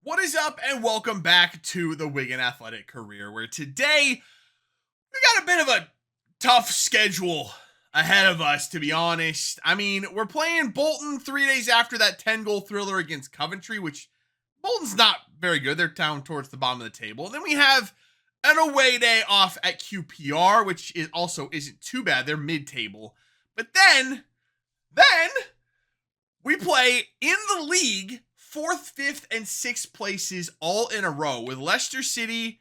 What is up, and welcome back to the Wigan Athletic career, where today we got a bit of a tough schedule ahead of us, to be honest. I mean, we're playing Bolton 3 days after that 10-goal thriller against Coventry, which Bolton's not very good. They're down towards the bottom of the table. And then we have an away day off at QPR, which also isn't too bad. They're mid-table. But then we play in the league 4th, 5th, and 6th places all in a row with Leicester City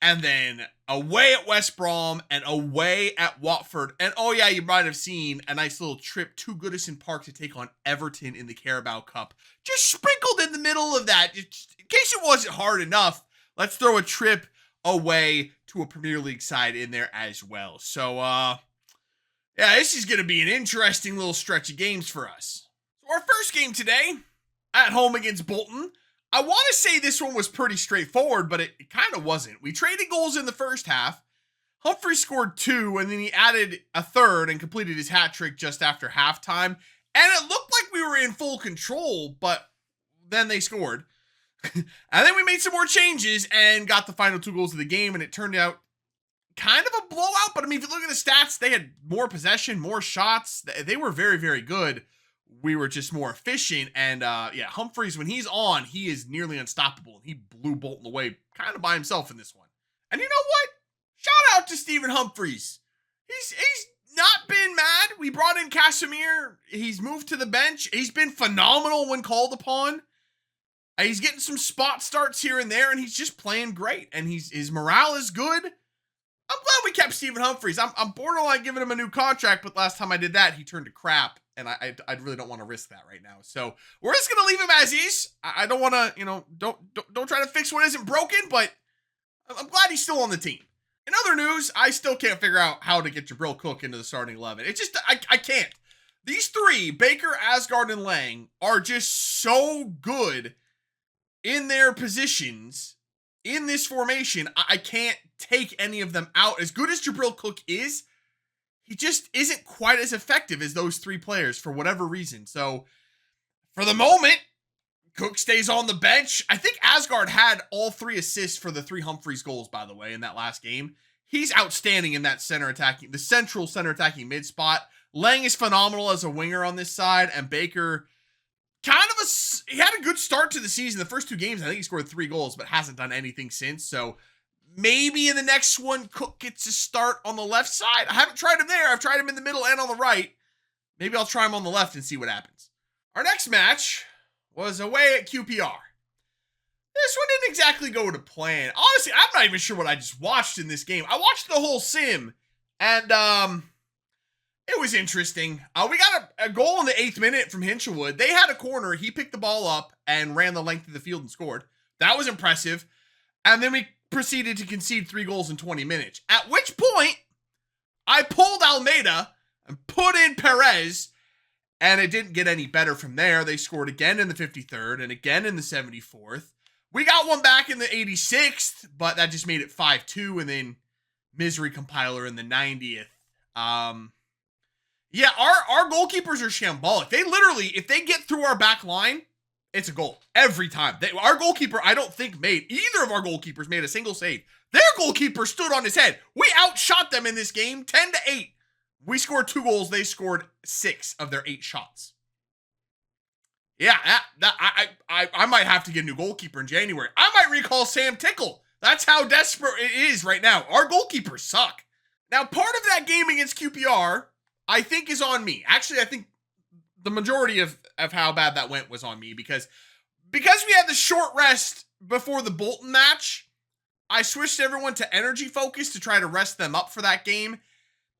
and then away at West Brom and away at Watford. And oh yeah, you might have seen a nice little trip to Goodison Park to take on Everton in the Carabao Cup. Just sprinkled in the middle of that, just in case it wasn't hard enough, let's throw a trip away to a Premier League side in there as well. So, yeah, this is going to be an interesting little stretch of games for us. So our first game today, at home against Bolton. I want to say this one was pretty straightforward, but it kind of wasn't. We traded goals in the first half. Humphrey scored 2, and then he added a third and completed his hat trick just after halftime. And it looked like we were in full control, but then they scored. And then we made some more changes and got the final 2 goals of the game, and it turned out kind of a blowout. But I mean, if you look at the stats, they had more possession, more shots. They were very, very good. We were just more efficient, and yeah, Humphreys, when he's on, he is nearly unstoppable. He blew Bolton away kind of by himself in this one. And you know what? Shout out to Stephen Humphreys. He's not been mad. We brought in Casemir. He's moved to the bench. He's been phenomenal when called upon. He's getting some spot starts here and there, and he's just playing great. And his morale is good. I'm glad we kept Stephen Humphreys. I'm borderline giving him a new contract, but last time I did that, he turned to crap. And I really don't want to risk that right now. So we're just going to leave him as is. I don't want to, don't try to fix what isn't broken, but I'm glad he's still on the team. In other news, I still can't figure out how to get Jabril Cook into the starting 11. It's just, I can't. These 3, Baker, Asgard, and Lang, are just so good in their positions in this formation. I can't take any of them out. As good as Jabril Cook is, he just isn't quite as effective as those 3 players for whatever reason. So, for the moment, Cook stays on the bench. I think Asgard had all 3 assists for the 3 Humphreys goals, by the way, in that last game. He's outstanding in that the central center attacking mid spot. Lang is phenomenal as a winger on this side, and Baker, he had a good start to the season. The first 2 games, I think he scored 3 goals, but hasn't done anything since. So, maybe in the next one, Cook gets a start on the left side. I haven't tried him there. I've tried him in the middle and on the right. Maybe I'll try him on the left and see what happens. Our next match was away at QPR. This one didn't exactly go to plan. Honestly, I'm not even sure what I just watched in this game. I watched the whole sim, and it was interesting. We got a goal in the 8th minute from Hinchelwood. They had a corner. He picked the ball up and ran the length of the field and scored. That was impressive. And then we proceeded to concede 3 goals in 20 minutes. At which point, I pulled Almeida and put in Perez, and it didn't get any better from there. They scored again in the 53rd and again in the 74th. We got one back in the 86th, but that just made it 5-2, and then misery compiler in the 90th. Yeah, our goalkeepers are shambolic. They literally, if they get through our back line, it's a goal every time. Our goalkeeper, I don't think either of our goalkeepers made a single save. Their goalkeeper stood on his head. We outshot them in this game 10-8. We scored 2 goals. They scored 6 of their 8 shots. Yeah, I might have to get a new goalkeeper in January. I might recall Sam Tickle. That's how desperate it is right now. Our goalkeepers suck. Now, part of that game against QPR, I think, is on me. Actually, I think the majority of how bad that went was on me because we had the short rest before the Bolton match. I switched everyone to energy focus to try to rest them up for that game.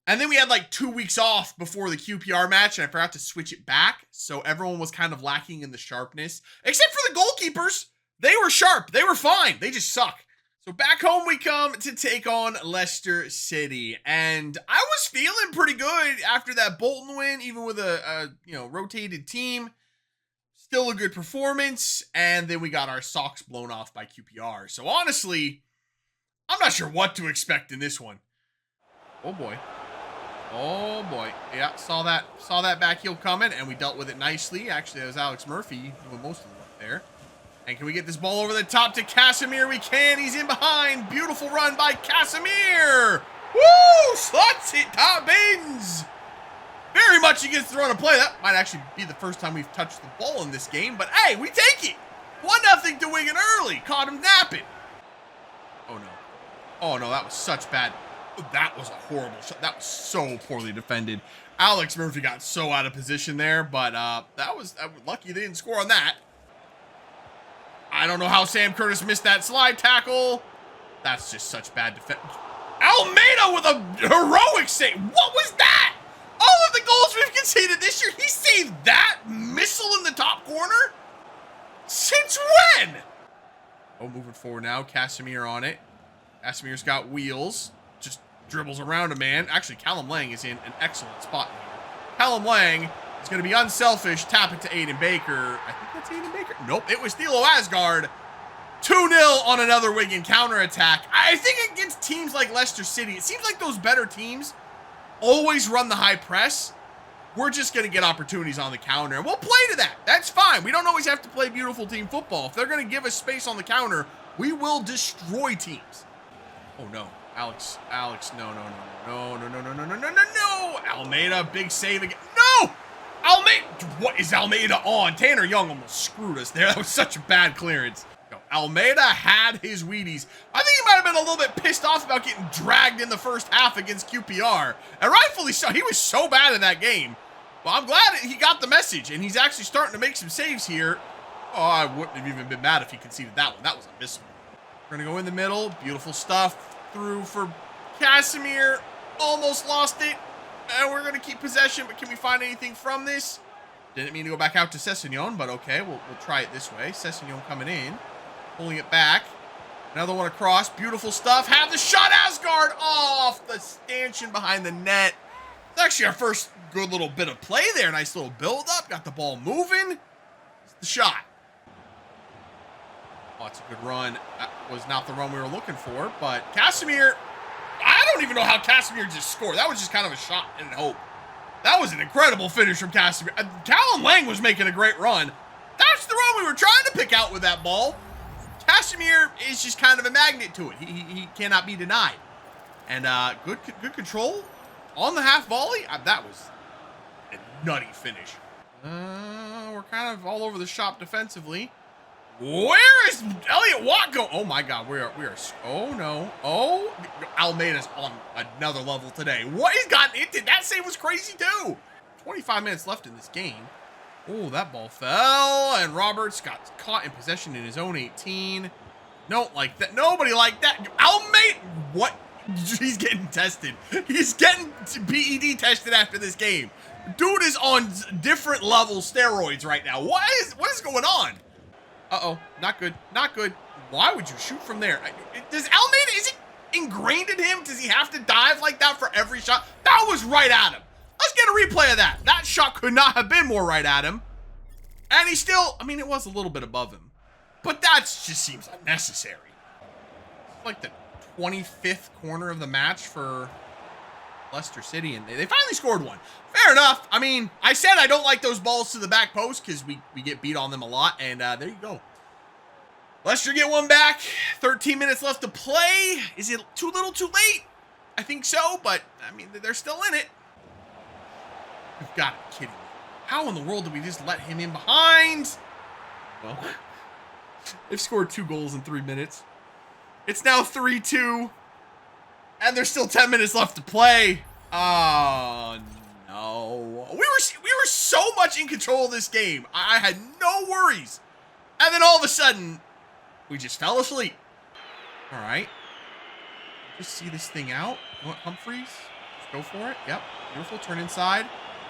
And then we had like 2 weeks off before the QPR match, and I forgot to switch it back. So everyone was kind of lacking in the sharpness, except for the goalkeepers. They were sharp. They were fine. They just suck. So back home we come to take on Leicester City, and I was feeling pretty good after that Bolton win, even with a rotated team. Still a good performance, and then we got our socks blown off by QPR. So honestly, I'm not sure what to expect in this one. Oh boy. Oh boy. Yeah, saw that back heel coming, and we dealt with it nicely. Actually, that was Alex Murphy doing most of the work there. And can we get this ball over the top to Casemir? We can. He's in behind. Beautiful run by Casemir. Woo! Slots it, top bins. Very much he gets to run a play. That might actually be the first time we've touched the ball in this game. But hey, we take it. 1-0 to Wigan early. Caught him napping. Oh, no. Oh, no, that was such bad. That was a horrible shot. That was so poorly defended. Alex Murphy got so out of position there, but that was lucky they didn't score on that. I don't know how Sam Curtis missed that slide tackle. That's just such bad defense. Almeida with a heroic save. What was that? All of the goals we've conceded this year, he saved that missile in the top corner? Since when? Oh, moving forward now. Casemir on it. Casemir's got wheels. Just dribbles around a man. Actually, Callum Lang is in an excellent spot here. Callum Lang is going to be unselfish. Tap it to Aiden Baker. I think that's Aiden Baker. Nope, it was Thilo Asgard. 2-0 on another Wigan counterattack. I think against teams like Leicester City, it seems like those better teams always run the high press. We're just going to get opportunities on the counter, and we'll play to that. That's fine. We don't always have to play beautiful team football. If they're going to give us space on the counter, we will destroy teams. Oh, no. Alex, no. Almeida, big save again. No! Almeida, what is Almeida on? Tanner Young almost screwed us there. That was such a bad clearance. No, Almeida had his Wheaties. I think he might have been a little bit pissed off about getting dragged in the first half against QPR. And rightfully so. He was so bad in that game. Well, I'm glad he got the message, and he's actually starting to make some saves here. Oh, I wouldn't have even been mad if he conceded that one. That was a miss. We're going to go in the middle. Beautiful stuff. Through for Casemir. Almost lost it. And we're going to keep possession, but can we find anything from this? Didn't mean to go back out to Sessegnon, but okay, we'll try it this way. Sessegnon coming in. Pulling it back. Another one across. Beautiful stuff. Have the shot. Asgard off the stanchion behind the net. It's actually our first good little bit of play there. Nice little build up. Got the ball moving. It's the shot. Oh, it's a good run. That was not the run we were looking for, but Casemir, I don't even know how Casemir just scored. That was just kind of a shot and hope. That was an incredible finish from Casemir. Callum Lang was making a great run. That's the run we were trying to pick out with that ball. Casemir is just kind of a magnet to it. He cannot be denied. And good control on the half volley. That was a nutty finish. We're kind of all over the shop defensively. Where is Elliot Watt go? Oh my God, we are. Oh no. Oh, Almeida's on another level today. What he's gotten into? That save was crazy too. 25 minutes left in this game. Oh, that ball fell, and Roberts got caught in possession in his own 18. No, like that. Nobody like that. Almeida, what? He's getting tested. He's getting PED tested after this game. Dude is on different level steroids right now. What is going on? Uh-oh, not good, not good. Why would you shoot from there? Does Almeida, is it ingrained in him? Does he have to dive like that for every shot? That was right at him. Let's get a replay of that. That shot could not have been more right at him. And he still, I mean, it was a little bit above him. But that just seems unnecessary. It's like the 25th corner of the match for Leicester City, and they finally scored one. Fair enough. I mean, I said I don't like those balls to the back post because we get beat on them a lot, and there you go. Leicester get one back. 13 minutes left to play. Is it too little too late? I think so, but, I mean, they're still in it. You've got to be kidding me. How in the world did we just let him in behind? Well, they've scored 2 goals in 3 minutes. It's now 3-2. And there's still 10 minutes left to play. Oh, no. We were so much in control of this game. I had no worries. And then all of a sudden, we just fell asleep. All right. Just see this thing out. You want Humphreys? Just go for it. Yep. Beautiful. Turn inside.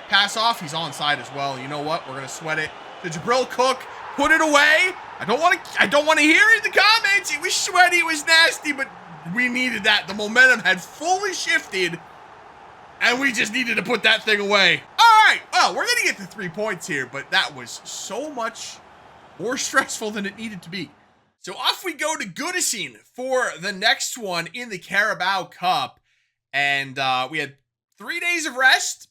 Pass off. He's onside as well. You know what? We're going to sweat it. To Jabril Cook. Put it away. I don't want to hear it in the comments. It was sweaty. It was nasty, but we needed that. The momentum had fully shifted, and we just needed to put that thing away. All right, well, we're going to get the 3 points here, but that was so much more stressful than it needed to be. So off we go to Goodison for the next one in the Carabao Cup, and we had 3 days of rest,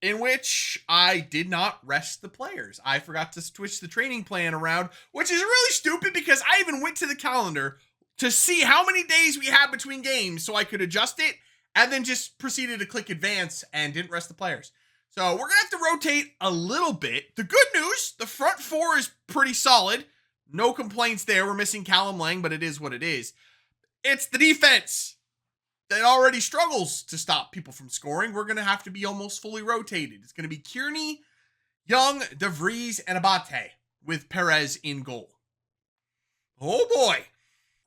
in which I did not rest the players. I forgot to switch the training plan around, which is really stupid because I even went to the calendar to see how many days we had between games so I could adjust it, and then just proceeded to click advance and didn't rest the players. So we're going to have to rotate a little bit. The good news, the front four is pretty solid. No complaints there. We're missing Callum Lang, but it is what it is. It's the defense that already struggles to stop people from scoring. We're going to have to be almost fully rotated. It's going to be Kearney, Young, DeVries, and Abate with Perez in goal. Oh boy.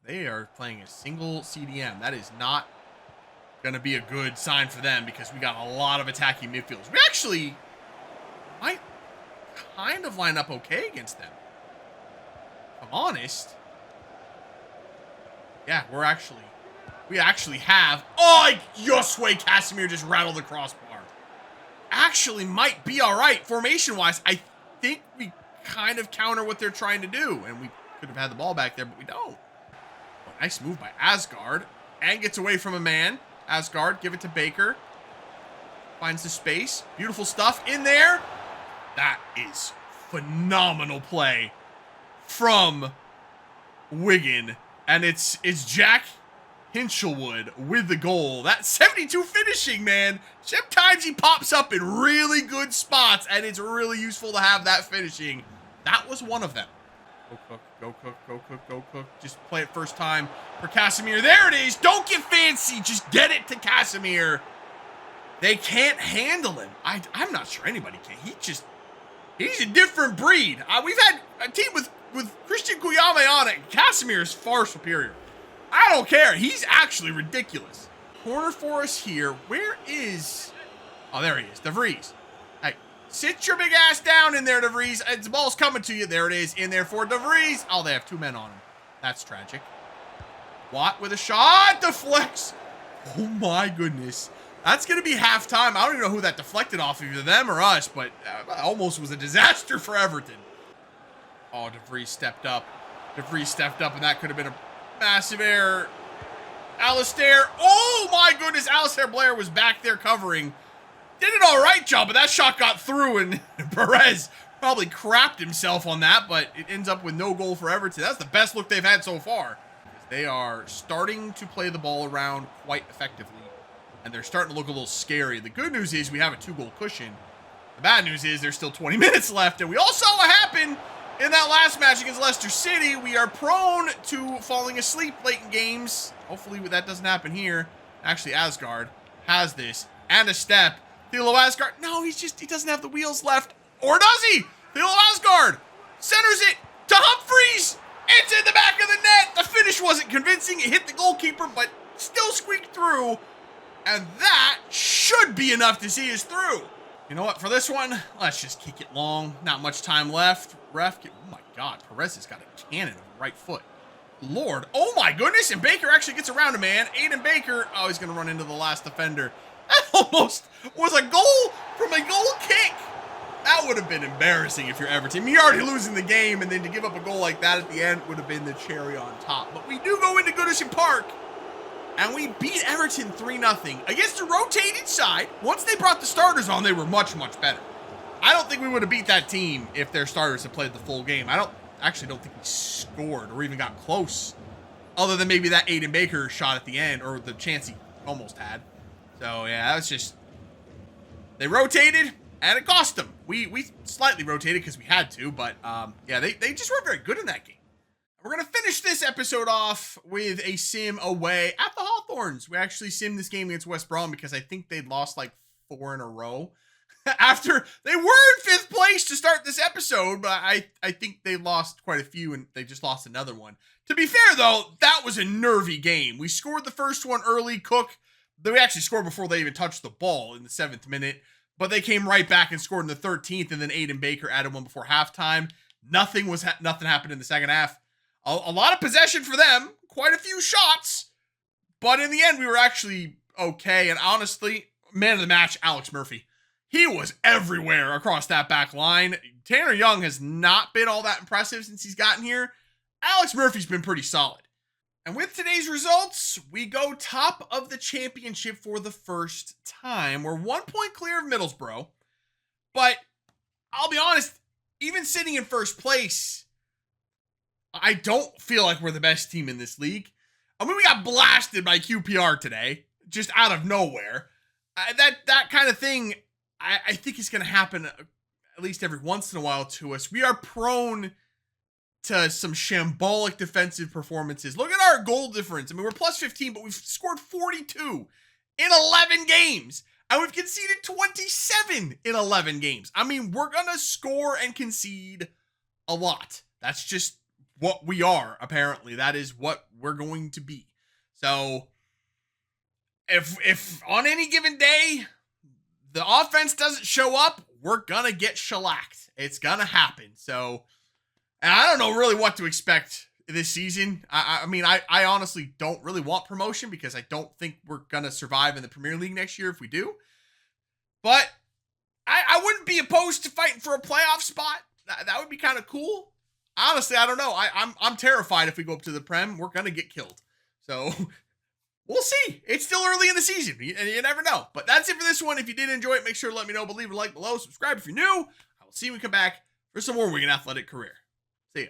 They are playing a single CDM. That is not going to be a good sign for them because we got a lot of attacking midfielders. We actually might kind of line up okay against them. If I'm honest. Yeah, we actually have. Oh, Josue Casimir just rattled the crossbar. Actually might be all right. Formation-wise, I think we kind of counter what they're trying to do. And we could have had the ball back there, but we don't. Oh, nice move by Asgard. And gets away from a man. Asgard, give it to Baker. Finds the space. Beautiful stuff in there. That is phenomenal play from Wigan. And it's Jack Hinchelwood with the goal. That 72 finishing, man. Sometimes he pops up in really good spots, and it's really useful to have that finishing. That was one of them. Go Cook, go Cook, go Cook, go Cook. Just play it first time for Casimir. There it is. Don't get fancy. Just get it to Casimir. They can't handle him. I'm not sure anybody can. He's a different breed. We've had a team with Christian Kuyame on it. Casimir is far superior. I don't care. He's actually ridiculous. Corner for us here. Where is... Oh, there he is. DeVries. Hey, sit your big ass down in there, DeVries. The ball's coming to you. There it is. In there for DeVries. Oh, they have two men on him. That's tragic. Watt with a shot. Deflects. Oh, my goodness. That's going to be halftime. I don't even know who that deflected off of, either them or us, but almost was a disaster for Everton. Oh, DeVries stepped up. DeVries stepped up, and that could have been a massive error. Alistair. Oh, my goodness. Alistair Blair was back there covering. Did an all right job, but that shot got through, and Perez probably crapped himself on that, but it ends up with no goal for Everton. That's the best look they've had so far. They are starting to play the ball around quite effectively, and they're starting to look a little scary. The good news is we have a 2-goal cushion. The bad news is there's still 20 minutes left, and we all saw what happened in that last match against Leicester City. We are prone to falling asleep late in games. Hopefully that doesn't happen here. Actually, Asgard has this, and a step. Thilo Asgard, no, he doesn't have the wheels left. Or does he? Thilo Asgard centers it to Humphreys. It's in the back of the net. The finish wasn't convincing. It hit the goalkeeper, but still squeaked through. And that should be enough to see us through. You know what? For this one, let's just kick it long. Not much time left. Ref, oh my God. Perez has got a cannon of the right foot. Lord. Oh my goodness. And Baker actually gets around a man. Aiden Baker. Oh, he's going to run into the last defender. That almost was a goal from a goal kick. That would have been embarrassing if you're Everton. You're already losing the game, and then to give up a goal like that at the end would have been the cherry on top. But we do go into Goodison Park, and we beat Everton 3-0 against a rotated side. Once they brought the starters on, they were much, much better. I don't think we would have beat that team if their starters had played the full game. I actually don't think we scored or even got close, other than maybe that Aiden Baker shot at the end, or the chance he almost had. So, yeah, that was just... They rotated, and it cost them. We slightly rotated because we had to, but, yeah, they just weren't very good in that game. We're going to finish this episode off with a sim away at the Hawthorns. We actually simmed this game against West Brom because I think they'd lost like 4 in a row. After they were in 5th place to start this episode, but I think they lost quite a few, and they just lost another one. To be fair, though, that was a nervy game. We scored the first one early. Cook, they actually scored before they even touched the ball in the 7th minute, but they came right back and scored in the 13th, and then Aiden Baker added one before halftime. Nothing happened in the second half. A lot of possession for them, quite a few shots, but in the end, we were actually okay. And honestly, man of the match, Alex Murphy. He was everywhere across that back line. Tanner Young has not been all that impressive since he's gotten here. Alex Murphy's been pretty solid. And with today's results, we go top of the championship for the first time. We're 1 point clear of Middlesbrough. But I'll be honest, even sitting in first place, I don't feel like we're the best team in this league. I mean, we got blasted by QPR today, just out of nowhere. That kind of thing, I think is going to happen at least every once in a while to us. We are prone to some shambolic defensive performances. Look at our goal difference. I mean, we're plus 15, but we've scored 42 in 11 games. And we've conceded 27 in 11 games. I mean, we're going to score and concede a lot. That's just what we are, apparently. That is what we're going to be. So, if on any given day, the offense doesn't show up, we're going to get shellacked. It's going to happen. So, and I don't know really what to expect this season. I mean, I honestly don't really want promotion because I don't think we're going to survive in the Premier League next year if we do. But I wouldn't be opposed to fighting for a playoff spot. That would be kind of cool. Honestly, I don't know. I'm terrified if we go up to the Prem, we're going to get killed. So we'll see. It's still early in the season, and you never know. But that's it for this one. If you did enjoy it, make sure to let me know. Leave a like below. Subscribe if you're new. I will see you when we come back for some more Wigan Athletic career. See ya.